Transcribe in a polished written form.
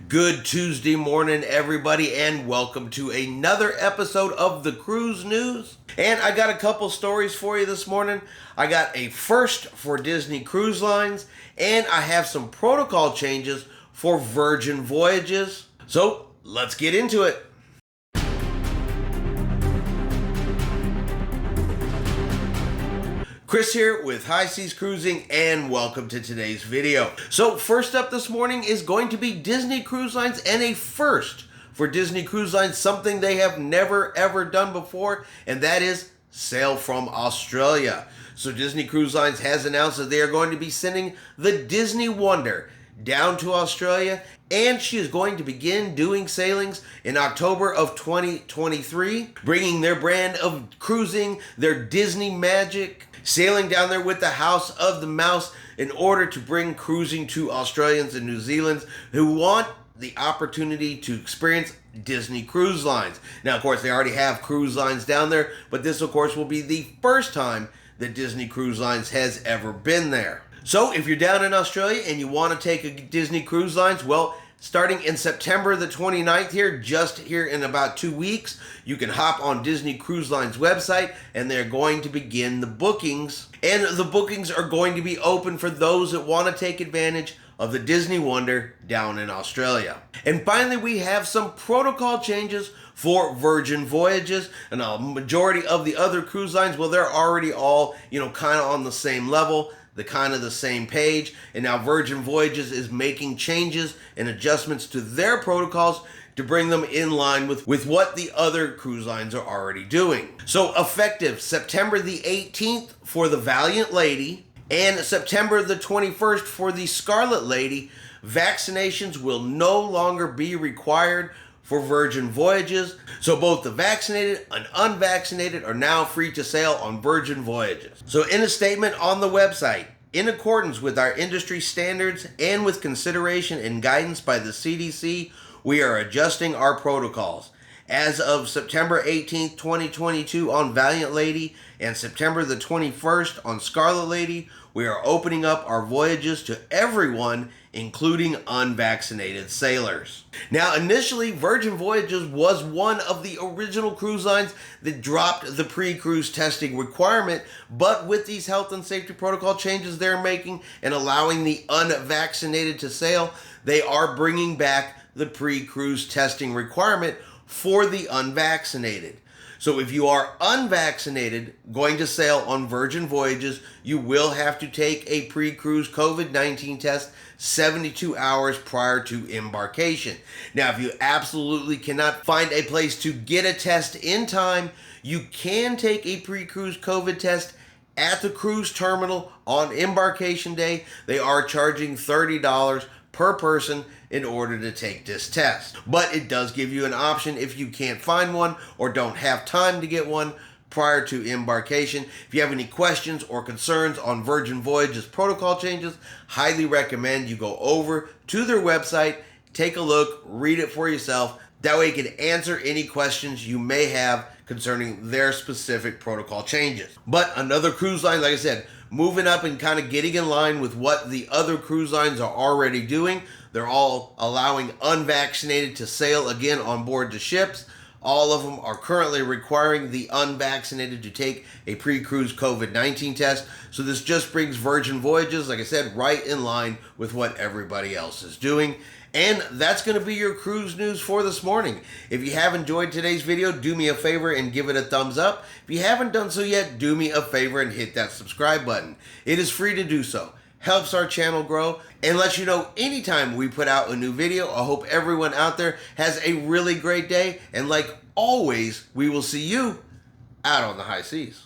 Good Tuesday morning, everybody, and welcome to another episode of the Cruise News. And I got a couple stories for you this morning. I got a first for Disney Cruise Lines, and I have some protocol changes for Virgin Voyages. So let's get into it. Chris here with High Seas Cruising, and welcome to today's video. So first up this morning is going to be Disney Cruise Lines, and a first for Disney Cruise Lines, something they have never ever done before, and that is sail from Australia. So Disney Cruise Lines has announced that they are going to be sending the Disney Wonder down to Australia, and she is going to begin doing sailings in October of 2023, bringing their brand of cruising, their Disney magic, sailing down there with the House of the Mouse in order to bring cruising to Australians and New Zealanders who want the opportunity to experience Disney Cruise Lines. Now, of course, they already have cruise lines down there, but this, of course, will be the first time that Disney Cruise Lines has ever been there. So if you're down in Australia and you want to take a Disney Cruise Lines, well, starting in September the 29th here, just here in about 2 weeks, you can hop on Disney Cruise Lines website and they're going to begin the bookings. And the bookings are going to be open for those that want to take advantage of the Disney Wonder down in Australia. And finally, we have some protocol changes for Virgin Voyages, and a majority of the other cruise lines, well, they're already all, kind of on the same level, the same page, and now Virgin Voyages is making changes and adjustments to their protocols to bring them in line with what the other cruise lines are already doing. So effective September the 18th for the Valiant Lady and September the 21st for the Scarlet Lady, vaccinations will no longer be required for Virgin Voyages. So both the vaccinated and unvaccinated are now free to sail on Virgin Voyages. So in a statement on the website, in accordance with our industry standards and with consideration and guidance by the CDC, we are adjusting our protocols. As of September 18th, 2022 on Valiant Lady and September the 21st on Scarlet Lady, we are opening up our voyages to everyone, including unvaccinated sailors. Now, initially, Virgin Voyages was one of the original cruise lines that dropped the pre-cruise testing requirement, but with these health and safety protocol changes they're making and allowing the unvaccinated to sail, they are bringing back the pre-cruise testing requirement for the unvaccinated. So if you are unvaccinated going to sail on Virgin Voyages, you will have to take a pre-cruise COVID-19 test 72 hours prior to embarkation. Now, if you absolutely cannot find a place to get a test in time, you can take a pre-cruise COVID test at the cruise terminal on embarkation day. They are charging $30 per person in order to take this test. But it does give you an option if you can't find one or don't have time to get one prior to embarkation. If you have any questions or concerns on Virgin Voyages protocol changes, highly recommend you go over to their website, take a look, read it for yourself. That way you can answer any questions you may have concerning their specific protocol changes. But another cruise line, like I said, moving up and kind of getting in line with what the other cruise lines are already doing. They're all allowing unvaccinated to sail again on board the ships. All of them are currently requiring the unvaccinated to take a pre-cruise COVID-19 test. So this just brings Virgin Voyages, like I said, right in line with what everybody else is doing. And that's going to be your cruise news for this morning. If you have enjoyed today's video, do me a favor and give it a thumbs up. If you haven't done so yet, do me a favor and hit that subscribe button. It is free to do so. Helps our channel grow and lets you know anytime we put out a new video. I hope everyone out there has a really great day. And like always, we will see you out on the high seas.